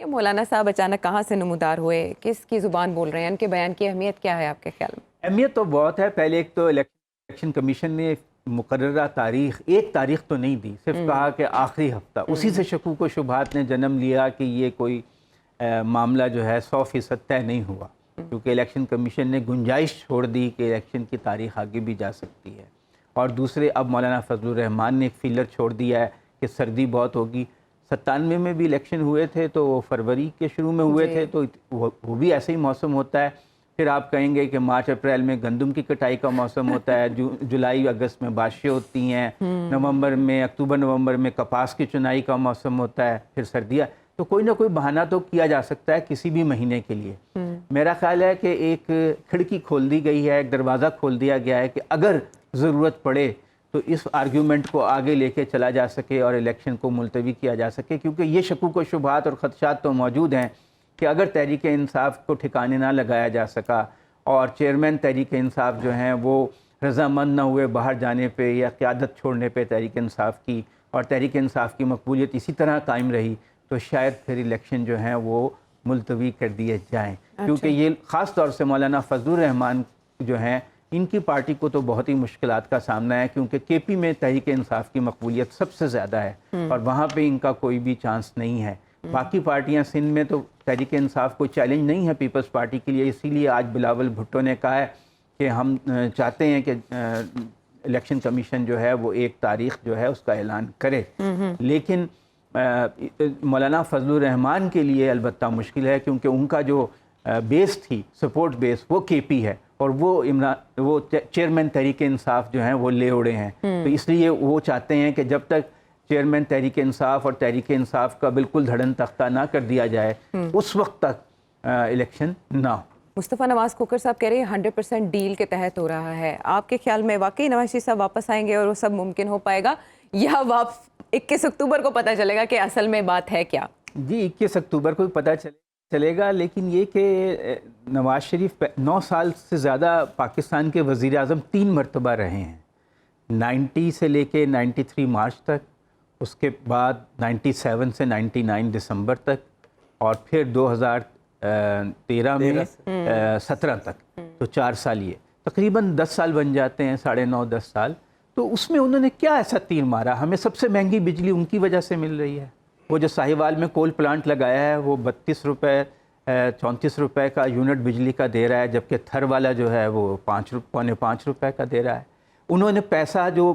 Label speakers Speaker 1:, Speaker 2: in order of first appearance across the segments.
Speaker 1: یہ مولانا صاحب اچانک کہاں سے نمودار ہوئے، کس کی زبان بول رہے ہیں، ان کے بیان کی اہمیت کیا ہے آپ کے خیال میں؟
Speaker 2: اہمیت تو بہت ہے. پہلے ایک تو الیکشن کمیشن نے مقررہ تاریخ، ایک تاریخ تو نہیں دی، صرف کہا کہ آخری ہفتہ. اسی سے شکوک و شبہات نے جنم لیا کہ یہ کوئی معاملہ جو ہے 100% طے نہیں ہوا، کیونکہ الیکشن کمیشن نے گنجائش چھوڑ دی کہ الیکشن کی تاریخ آگے بھی جا سکتی ہے. اور دوسرے اب مولانا فضل الرحمان نے ایک فیلر چھوڑ دیا ہے کہ سردی بہت ہوگی. 97 میں بھی الیکشن ہوئے تھے تو وہ فروری کے شروع میں ہوئے تھے، تو وہ بھی ایسے ہی موسم ہوتا ہے. پھر آپ کہیں گے کہ مارچ اپریل میں گندم کی کٹائی کا موسم ہوتا ہے، جولائی اگست میں بارشیں ہوتی ہیں، نومبر میں، اکتوبر نومبر میں کپاس کی چنائی کا موسم ہوتا ہے، پھر سردیاں. تو کوئی نہ کوئی بہانہ تو کیا جا سکتا ہے کسی بھی مہینے کے لیے. میرا خیال ہے کہ ایک کھڑکی کھول دی گئی ہے، ایک دروازہ کھول دیا گیا ہے کہ اگر ضرورت پڑے تو اس آرگیومنٹ کو آگے لے کے چلا جا سکے اور الیکشن کو ملتوی کیا جا سکے. کیونکہ یہ شکوک و شبہات اور خدشات تو موجود ہیں کہ اگر تحریک انصاف کو ٹھکانے نہ لگایا جا سکا اور چیئرمین تحریک انصاف جو ہیں وہ رضامند نہ ہوئے باہر جانے پہ یا قیادت چھوڑنے پہ تحریک انصاف کی، اور تحریک انصاف کی مقبولیت اسی طرح قائم رہی، تو شاید پھر الیکشن جو ہیں وہ ملتوی کر دیے جائیں. کیونکہ یہ خاص طور سے مولانا فضل الرحمان جو ہیں، ان کی پارٹی کو تو بہت ہی مشکلات کا سامنا ہے، کیونکہ کے پی میں تحریک انصاف کی مقبولیت سب سے زیادہ ہے اور وہاں پہ ان کا کوئی بھی چانس نہیں ہے. باقی پارٹیاں سندھ میں تو تحریک انصاف کوئی چیلنج نہیں ہے پیپلز پارٹی کے لیے. اسی لیے آج بلاول بھٹو نے کہا ہے کہ ہم چاہتے ہیں کہ الیکشن کمیشن جو ہے وہ ایک تاریخ جو ہے اس کا اعلان کرے. لیکن مولانا فضل الرحمان کے لیے البتہ مشکل ہے، کیونکہ ان کا جو بیس تھی، سپورٹ بیس، وہ کے پی ہے اور وہ چیئرمین تحریک انصاف جو ہیں وہ لے اڑے ہیں. تو اس لیے وہ چاہتے ہیں کہ جب تک چیئرمین تحریک انصاف اور تحریک انصاف کا بالکل دھڑن تختہ نہ کر دیا جائے اس وقت تک الیکشن نہ ہو.
Speaker 1: مصطفیٰ نواز کھوکھر صاحب کہہ رہے ہیں 100% ڈیل کے تحت ہو رہا ہے. آپ کے خیال میں واقعی نواز شریف صاحب واپس آئیں گے اور وہ سب ممکن ہو پائے گا، یا 21 اکتوبر کو پتہ چلے گا کہ اصل میں بات ہے کیا؟
Speaker 2: جی 21 اکتوبر کو پتہ چلے گا. لیکن یہ کہ نواز شریف 9 سال سے زیادہ پاکستان کے وزیر اعظم 3 مرتبہ رہے ہیں، 90 سے لے کے 93 مارچ تک، اس کے بعد 97 سے 99 دسمبر تک، اور پھر 2013 میں 17 تک. تو 4 سال، یہ تقریباً 10 سال بن جاتے ہیں، 9.5-10 سال. تو اس میں انہوں نے کیا ایسا تیر مارا؟ ہمیں سب سے مہنگی بجلی ان کی وجہ سے مل رہی ہے. وہ جو ساہیوال میں کول پلانٹ لگایا ہے وہ 32 روپے 34 روپے کا یونٹ بجلی کا دے رہا ہے، جبکہ تھر والا جو ہے وہ 5 روپے کا دے رہا ہے. انہوں نے پیسہ جو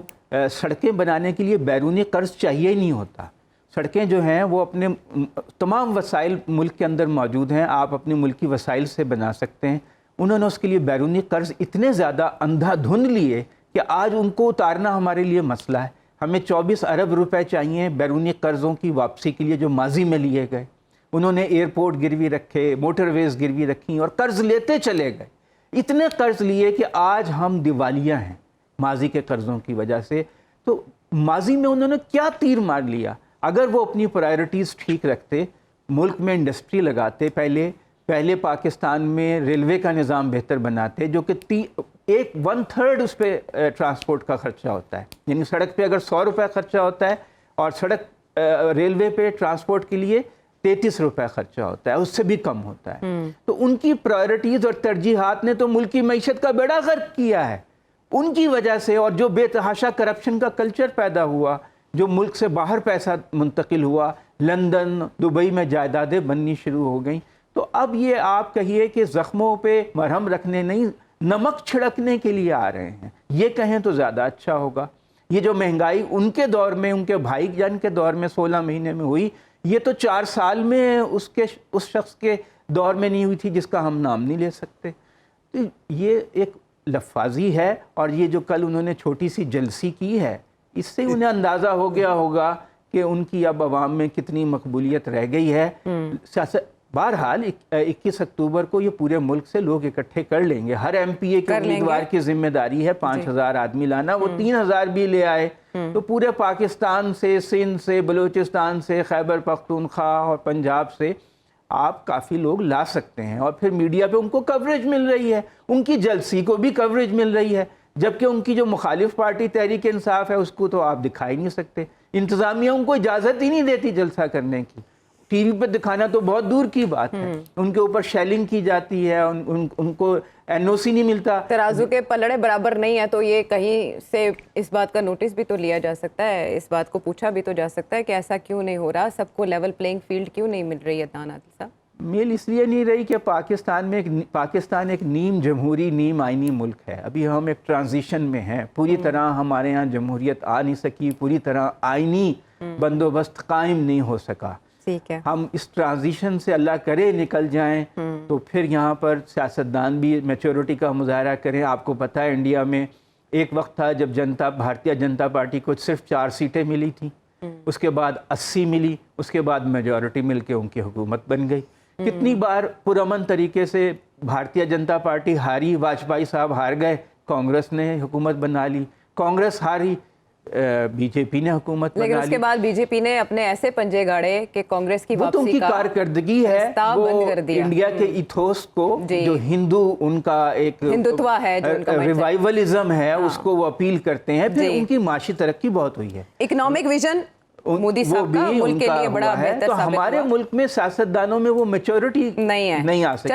Speaker 2: سڑکیں بنانے کے لیے بیرونی قرض چاہیے ہی نہیں ہوتا. سڑکیں جو ہیں وہ اپنے تمام وسائل ملک کے اندر موجود ہیں، آپ اپنے ملکی وسائل سے بنا سکتے ہیں. انہوں نے اس کے لیے بیرونی قرض اتنے زیادہ اندھا دھند لیے کہ آج ان کو اتارنا ہمارے لیے مسئلہ ہے. ہمیں 24 ارب روپے چاہیے بیرونی قرضوں کی واپسی کے لیے جو ماضی میں لیے گئے. انہوں نے ایئرپورٹ گروی رکھے، موٹر ویز گروی رکھی اور قرض لیتے چلے گئے. اتنے قرض لیے کہ آج ہم دیوالیہ ہیں ماضی کے قرضوں کی وجہ سے. تو ماضی میں انہوں نے کیا تیر مار لیا؟ اگر وہ اپنی پرائرٹیز ٹھیک رکھتے، ملک میں انڈسٹری لگاتے، پہلے پاکستان میں ریلوے کا نظام بہتر بناتے، جو کہ 1/3 اس پہ ٹرانسپورٹ کا خرچہ ہوتا ہے. یعنی سڑک پہ اگر 100 روپے خرچہ ہوتا ہے اور ریلوے پہ ٹرانسپورٹ کے لیے 33 روپے خرچہ ہوتا ہے، اس سے بھی کم ہوتا ہے. تو ان کی پرائرٹیز اور ترجیحات نے تو ملکی معیشت کا بیڑا غرق کیا ہے. ان کی وجہ سے، اور جو بے تحاشا کرپشن کا کلچر پیدا ہوا، جو ملک سے باہر پیسہ منتقل ہوا، لندن دبئی میں جائیدادیں بننی شروع ہو گئیں. تو اب یہ آپ کہیے کہ زخموں پہ مرہم رکھنے نہیں، نمک چھڑکنے کے لیے آ رہے ہیں. یہ کہیں تو زیادہ اچھا ہوگا. یہ جو مہنگائی ان کے دور میں، ان کے بھائی جان کے دور میں 16 مہینے میں ہوئی، یہ تو 4 سال میں اس شخص کے دور میں نہیں ہوئی تھی جس کا ہم نام نہیں لے سکتے. تو یہ ایک لفاظی ہے. اور یہ جو کل انہوں نے چھوٹی سی جلسی کی ہے، اس سے انہیں اندازہ ہو گیا ہوگا کہ ان کی اب عوام میں کتنی مقبولیت رہ گئی ہے. بہرحال 21 اکتوبر کو یہ پورے ملک سے لوگ اکٹھے کر لیں گے. ہر ایم پی اے کے امیدوار کی ذمہ داری ہے 5000 آدمی لانا. وہ 3000 بھی لے آئے تو پورے پاکستان سے، سندھ سے، بلوچستان سے، خیبر پختونخوا اور پنجاب سے آپ کافی لوگ لا سکتے ہیں. اور پھر میڈیا پہ ان کو کوریج مل رہی ہے، ان کی جلسی کو بھی کوریج مل رہی ہے. جبکہ ان کی جو مخالف پارٹی تحریک انصاف ہے اس کو تو آپ دکھا ہی نہیں سکتے. انتظامیہ ان کو اجازت ہی نہیں دیتی جلسہ کرنے کی. ٹی وی پہ دکھانا تو بہت دور کی بات ہے، ان کے اوپر شیلنگ کی جاتی ہے، ان کو این او سی نہیں ملتا.
Speaker 1: ترازو کے پلڑے برابر نہیں ہے تو یہ کہیں سے اس بات کا نوٹس بھی تو لیا جا سکتا ہے، اس بات کو پوچھا بھی تو جا سکتا ہے کہ ایسا کیوں نہیں ہو رہا، سب کو لیول پلینگ فیلڈ کیوں نہیں مل رہی ہے. عدنان عادل صاحب،
Speaker 2: میل اس لیے نہیں رہی کہ پاکستان ایک نیم جمہوری نیم آئینی ملک ہے. ابھی ہم ایک ٹرانزیشن میں ہیں، پوری طرح ہمارے ہاں جمہوریت آ نہیں سکی، پوری طرح آئینی بندوبست قائم نہیں ہو سکا.
Speaker 1: ٹھیک ہے،
Speaker 2: ہم اس ٹرانزیشن سے اللہ کرے نکل جائیں تو پھر یہاں پر سیاستدان بھی میچورٹی کا مظاہرہ کریں. آپ کو پتہ ہے انڈیا میں ایک وقت تھا جب بھارتیہ جنتا پارٹی کو صرف 4 سیٹیں ملی تھیں، اس کے بعد 80 ملی، اس کے بعد میجورٹی مل کے ان کی حکومت بن گئی. کتنی بار پرامن طریقے سے بھارتیہ جنتا پارٹی ہاری، واجپئی صاحب ہار گئے، کانگریس نے حکومت بنا لی، کانگریس ہاری، بی جے پی نے حکومت بنا لی.
Speaker 1: لیکن اس کے بعد بی جے پی نے اپنے ایسے پنجے گاڑے کہ کانگریس کی
Speaker 2: وہ تو ان
Speaker 1: واپسی
Speaker 2: کی
Speaker 1: کا
Speaker 2: کارکردگی ہے،
Speaker 1: راستہ
Speaker 2: وہ
Speaker 1: بند کر دیا.
Speaker 2: انڈیا کے ایتھوس کو جو ہندو ان کا ایک
Speaker 1: ہندوتوا ہے، جو ان کا
Speaker 2: ریوائولزم ہے، اس کو وہ اپیل کرتے ہیں. پھر ان کی معاشی ترقی بہت ہوئی ہے.
Speaker 1: اکنامک ویژن مودی صاحب کا ملک کے لیے بڑا بہتر
Speaker 2: تو
Speaker 1: ثابت ہوا.
Speaker 2: ہمارے ملک میں سیاستدانوں میں وہ میچورٹی
Speaker 1: نہیں
Speaker 2: آ سکی.